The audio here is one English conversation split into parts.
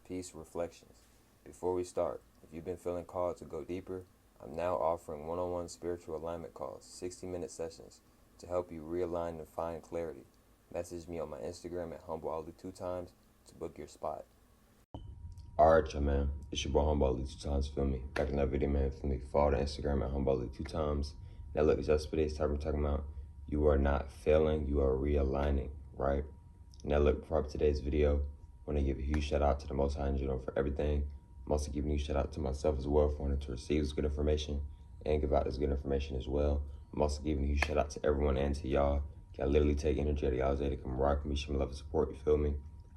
Peace Reflections. Before we start, if you've been feeling called to go deeper, I'm now offering one-on-one spiritual alignment calls, 60-minute sessions, to help you realign and find clarity. Message me on my Instagram at HumbleAli2times to book your spot. Alright, y'all, man. It's your boy HumbleAli2times, feel me? Back in that video, man, feel me? Follow the Instagram at HumbleAli2times. Now look, just for this time we're talking about, you are not failing, you are realigning, right? Now look, before today's video, I want to give a huge shout out to the Most High in general for everything. I'm also giving a huge shout out to myself as well for wanting to receive this good information and give out this good information as well. I'm also giving a huge shout out to everyone and to y'all. Can literally take energy out of y'all's day to come rock with me, show me love and support, you feel me?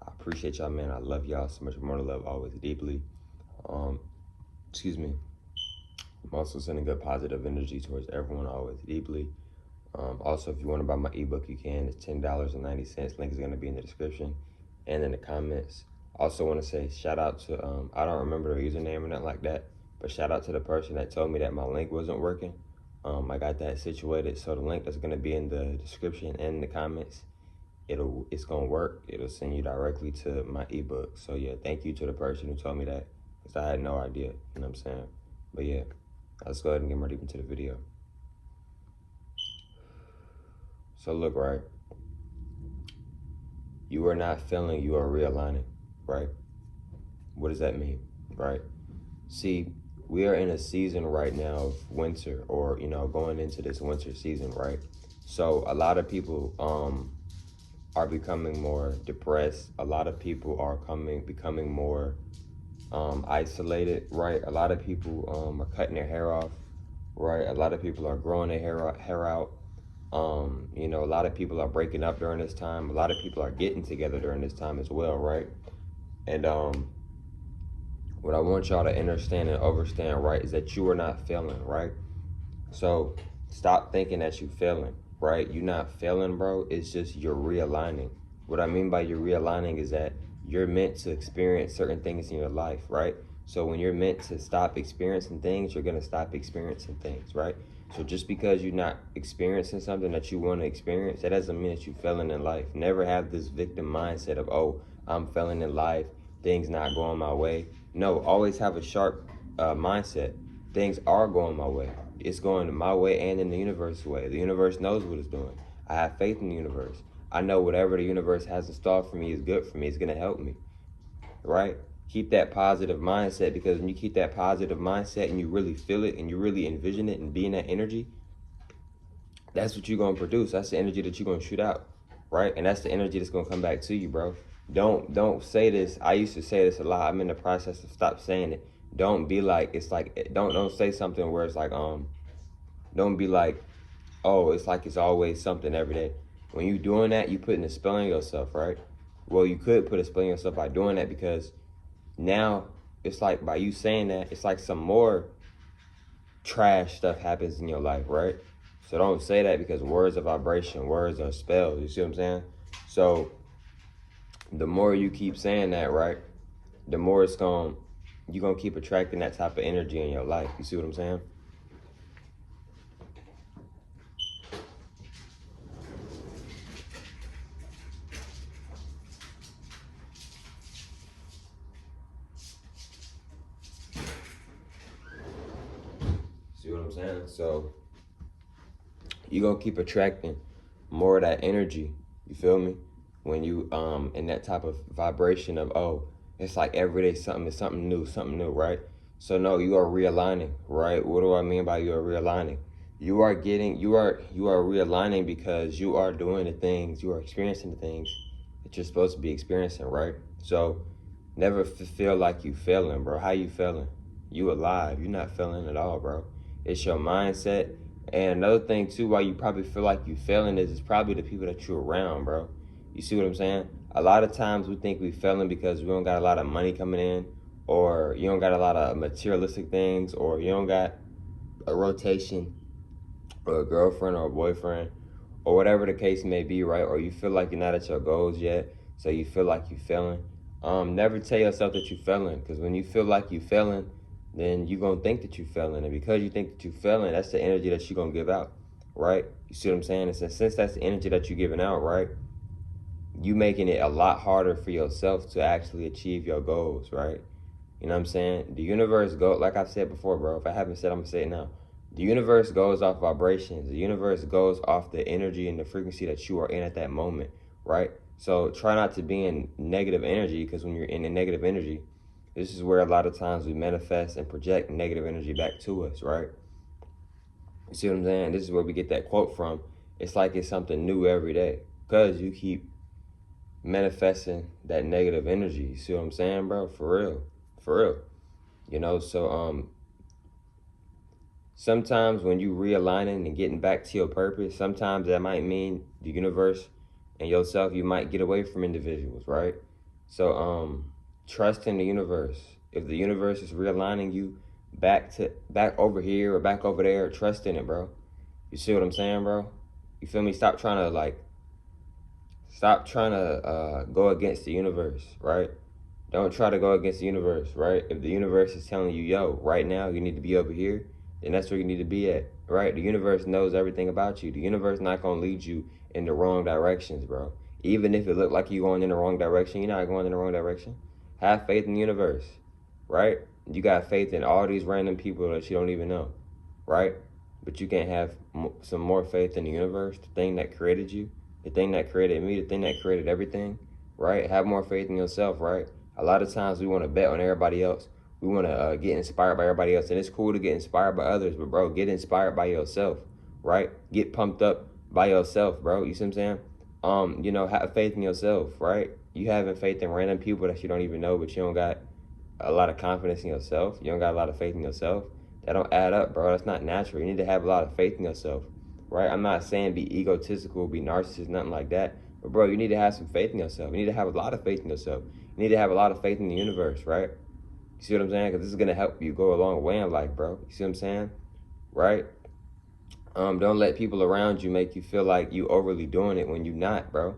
I appreciate y'all, man. I love y'all so much more to love, always deeply. Excuse me. I'm also sending good positive energy towards everyone, always deeply. Also, if you want to buy my ebook, you can. It's $10.90. Link is going to be in the description and in the comments. Also want to say shout out to, I don't remember the username or nothing like that, but shout out to the person that told me that my link wasn't working. I got that situated, so the link that's going to be in the description and in the comments, it's going to work. It'll send you directly to my ebook. So yeah, thank you to the person who told me that, because I had no idea, you know what I'm saying? But yeah, let's go ahead and get more deep into the video. So look, right? You are not failing, you are realigning, right? What does that mean, right? See, we are in a season right now of winter, or, you know, going into this winter season, right? So a lot of people are becoming more depressed. A lot of people are becoming more isolated, right? A lot of people are cutting their hair off, right? A lot of people are growing their hair out. You know, a lot of people are breaking up during this time. A lot of people are getting together during this time as well, right? And what I want y'all to understand and understand, right, is that you are not failing, right? So stop thinking that you're failing, right? You're not failing, bro. It's just you're realigning. What I mean by you're realigning is that you're meant to experience certain things in your life, right? So when you're meant to stop experiencing things, you're gonna stop experiencing things, right? So just because you're not experiencing something that you want to experience, that doesn't mean that you're failing in life. Never have this victim mindset of, oh, I'm failing in life, things not going my way. No, always have a sharp mindset. Things are going my way. It's going my way and in the universe's way. The universe knows what it's doing. I have faith in the universe. I know whatever the universe has in store for me is good for me. It's gonna help me, right? Keep that positive mindset, because when you keep that positive mindset and you really feel it and you really envision it and be in that energy, that's what you're gonna produce. That's the energy that you're gonna shoot out, right? And that's the energy that's gonna come back to you, bro. Don't say this. I used to say this a lot. I'm in the process of stop saying it. Don't be like, it's like, don't say something where it's like, don't be like, oh, it's like it's always something every day. When you doing that, you putting a spell on yourself, right? Well, you could put a spell on yourself by doing that, because now it's like by you saying that, it's like some more trash stuff happens in your life, right? So don't say that, because words are vibration, words are spells, you see what I'm saying? So the more you keep saying that, right, the more you're gonna keep attracting that type of energy in your life, you see what I'm saying? See what I'm saying? So you're gonna keep attracting more of that energy, you feel me? When you in that type of vibration of, oh, it's like every day something new, right? So no, you are realigning, right? What do I mean by you are realigning? You are realigning because you are doing the things, you are experiencing the things that you're supposed to be experiencing, right? So never feel like you failing, bro. How you feeling? You alive. You're not failing at all, bro. It's your mindset. And another thing too, why you probably feel like you failing is it's probably the people that you're around, bro. You see what I'm saying? A lot of times we think we failing because we don't got a lot of money coming in, or you don't got a lot of materialistic things, or you don't got a rotation, or a girlfriend or a boyfriend, or whatever the case may be, right? Or you feel like you're not at your goals yet, so you feel like you're failing. Never tell yourself that you're failing, because when you feel like you're failing, then you're going to think that you're failing. And because you think that you're failing, that's the energy that you're going to give out, right? You see what I'm saying? And since that's the energy that you're giving out, right, you making it a lot harder for yourself to actually achieve your goals, right? You know what I'm saying? The universe go, like I've said before, bro. If I haven't said, I'm gonna say it now. The universe goes off vibrations. The universe goes off the energy and the frequency that you are in at that moment, right? So try not to be in negative energy, because when you're in a negative energy, this is where a lot of times we manifest and project negative energy back to us, right? You see what I'm saying? This is where we get that quote from. It's like it's something new every day, because you keep manifesting that negative energy. You see what I'm saying, bro? For real. For real. You know, so sometimes when you realigning and getting back to your purpose, sometimes that might mean the universe and yourself, you might get away from individuals, right? So trust in the universe. If the universe is realigning you back over here or back over there, trust in it, bro. You see what I'm saying, bro? You feel me? Stop trying to go against the universe, right? Don't try to go against the universe, right? If the universe is telling you, yo, right now you need to be over here, then that's where you need to be at, right? The universe knows everything about you. The universe not gonna lead you in the wrong directions, bro. Even if it look like you're going in the wrong direction, you're not going in the wrong direction. Have faith in the universe, right? You got faith in all these random people that you don't even know, right? But you can't have some more faith in the universe, the thing that created you, the thing that created me, the thing that created everything, right? Have more faith in yourself, right? A lot of times we want to bet on everybody else. We want to get inspired by everybody else. And it's cool to get inspired by others, but bro, get inspired by yourself, right? Get pumped up by yourself, bro. You see what I'm saying? You know, have faith in yourself, right? You having faith in random people that you don't even know, but you don't got a lot of confidence in yourself. You don't got a lot of faith in yourself. That don't add up, bro. That's not natural. You need to have a lot of faith in yourself, right? I'm not saying be egotistical, be narcissist, nothing like that. But bro, you need to have some faith in yourself. You need to have a lot of faith in yourself. You need to have a lot of faith in the universe, right? You see what I'm saying? Because this is gonna help you go a long way in life, bro. You see what I'm saying? Right? Don't let people around you make you feel like you overly doing it when you're not, bro.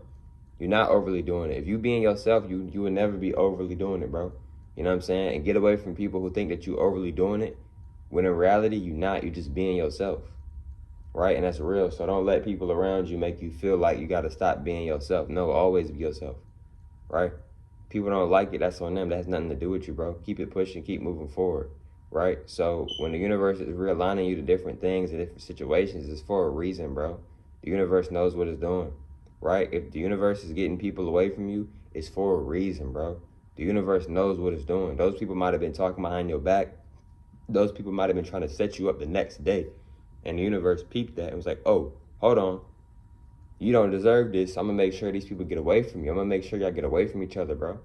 You're not overly doing it. If you being yourself, you would never be overly doing it, bro. You know what I'm saying? And get away from people who think that you overly doing it, when in reality, you're not. You're just being yourself, right? And that's real. So don't let people around you make you feel like you got to stop being yourself. No, always be yourself, right? People don't like it, that's on them. That has nothing to do with you, bro. Keep it pushing, keep moving forward, right? So when the universe is realigning you to different things and different situations, it's for a reason, bro. The universe knows what it's doing, right? If the universe is getting people away from you, it's for a reason, bro. The universe knows what it's doing. Those people might have been talking behind your back. Those people might have been trying to set you up the next day. And the universe peeped that and was like, oh, hold on. You don't deserve this. I'm going to make sure these people get away from you. I'm going to make sure y'all get away from each other, bro.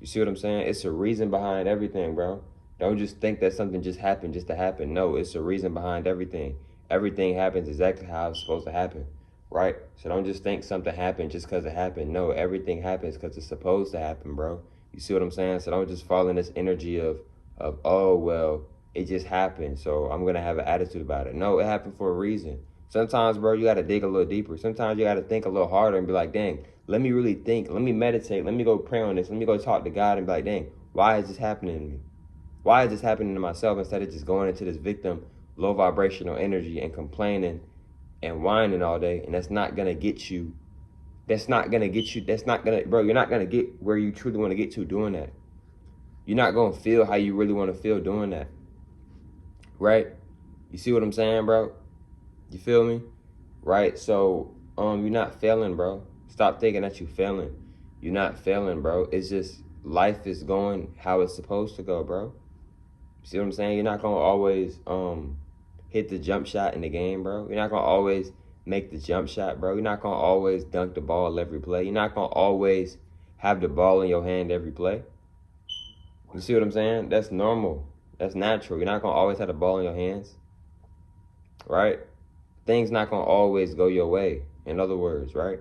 You see what I'm saying? It's a reason behind everything, bro. Don't just think that something just happened just to happen. No, it's a reason behind everything. Everything happens exactly how it's supposed to happen, right? So don't just think something happened just because it happened. No, everything happens because it's supposed to happen, bro. You see what I'm saying? So don't just fall in this energy of oh, well, it just happened, so I'm going to have an attitude about it. No, it happened for a reason. Sometimes, bro, you got to dig a little deeper. Sometimes you got to think a little harder and be like, dang, let me really think. Let me meditate. Let me go pray on this. Let me go talk to God and be like, dang, why is this happening to me? Why is this happening to myself, instead of just going into this victim, low vibrational energy and complaining and whining all day? And that's not going to get you. That's not going to get you. That's not going to, bro, you're not going to get where you truly want to get to doing that. You're not going to feel how you really want to feel doing that. Right? You see what I'm saying, bro? You feel me? Right? So, you're not failing, bro. Stop thinking that you're failing. You're not failing, bro. It's just life is going how it's supposed to go, bro. You see what I'm saying? You're not gonna always hit the jump shot in the game, bro. You're not gonna always make the jump shot, bro. You're not gonna always dunk the ball every play. You're not gonna always have the ball in your hand every play. You see what I'm saying? That's normal. That's natural. You're not going to always have the ball in your hands, right? Things not going to always go your way, in other words, right?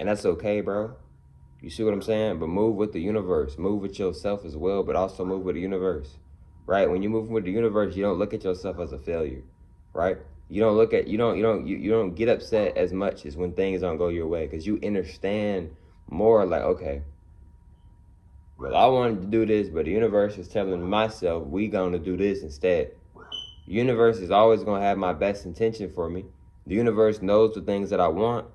And that's okay, bro. You see what I'm saying? But move with the universe. Move with yourself as well, but also move with the universe, right? When you move with the universe, you don't look at yourself as a failure, right? You don't get upset as much as when things don't go your way, because you understand more like, okay, well, I wanted to do this, but the universe is telling myself we gonna do this instead. The universe is always gonna have my best intention for me. The universe knows the things that I want,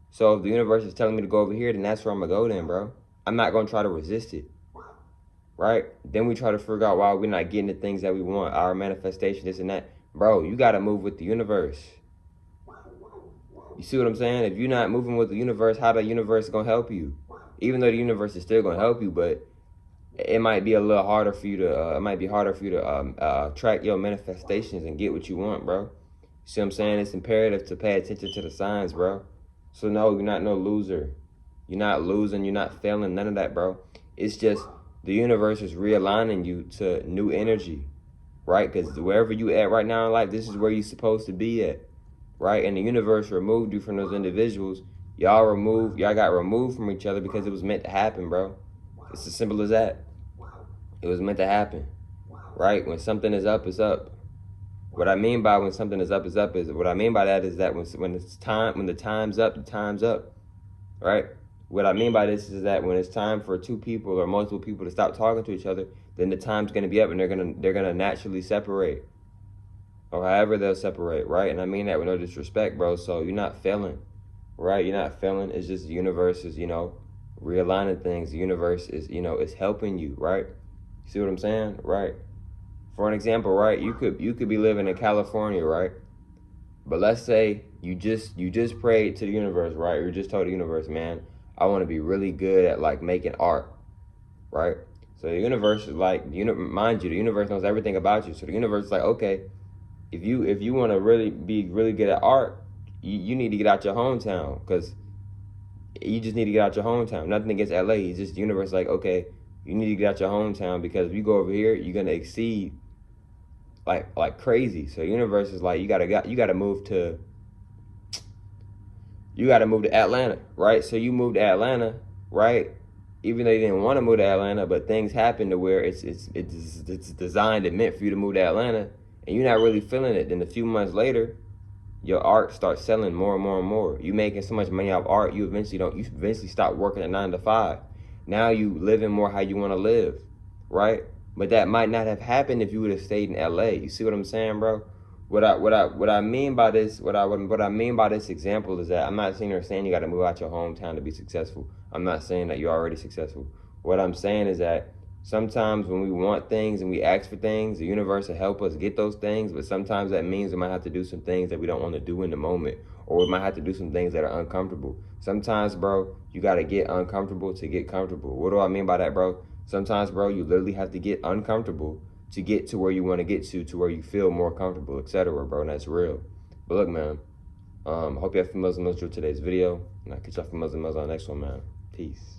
So if the universe is telling me to go over here, then that's where I'm gonna go then, bro. I'm not gonna try to resist it, right? Then we try to figure out why we're not getting the things that we want, our manifestation, this and that. Bro, you gotta move with the universe. You see what I'm saying? If you're not moving with the universe, how the universe gonna help you? Even though the universe is still gonna help you, but it might be a little harder for you to. It might be harder for you to track your manifestations and get what you want, bro. You see what I'm saying? It's imperative to pay attention to the signs, bro. So no, you're not no loser. You're not losing. You're not failing. None of that, bro. It's just the universe is realigning you to new energy, right? Because wherever you at right now in life, this is where you're supposed to be at, right? And the universe removed you from those individuals. Y'all got removed from each other because it was meant to happen, bro. It's as simple as that. It was meant to happen, right? When something is up, it's up. What I mean by when something is up is what I mean by that is that when the time's up, the time's up, right? What I mean by this is that when it's time for two people or multiple people to stop talking to each other, then the time's gonna be up and they're gonna naturally separate, or however they'll separate, right? And I mean that with no disrespect, bro. So you're not failing, right? You're not failing. It's just the universe is, realigning things. The universe is, is helping you, right? You see what I'm saying? Right. For an example, right, you could be living in California, right? But let's say you just prayed to the universe, right? You just told the universe, man, I want to be really good at like making art, right? So the universe is like, mind you, the universe knows everything about you. So the universe is like, okay, if you want to really be really good at art, you need to get out your hometown, because you just need to get out your hometown. Nothing against LA. It's just the universe like, okay, you need to get out your hometown, because if you go over here, you're gonna exceed like crazy. So the universe is like, you gotta move to Atlanta, right? So you move to Atlanta, right? Even though you didn't want to move to Atlanta, but things happen to where it's designed and meant for you to move to Atlanta, and you're not really feeling it. Then a few months later, your art starts selling more and more and more. You making so much money off art, you eventually stop working at 9 to 5. Now you living more how you want to live, right? But that might not have happened if you would have stayed in LA. You see what I'm saying, bro? What I mean by this example is that I'm not saying you got to move out your hometown to be successful. I'm not saying that you're already successful. What I'm saying is that sometimes when we want things and we ask for things, the universe will help us get those things, but sometimes that means we might have to do some things that we don't want to do in the moment, or we might have to do some things that are uncomfortable. Sometimes, bro, you got to get uncomfortable to get comfortable. What do I mean by that, bro? Sometimes, bro, you literally have to get uncomfortable to get to where you want to get to where you feel more comfortable, etc., bro, and that's real. But look, man, hope you have females and males enjoyed today's video, and I'll catch y'all females and males on the next one, man. Peace.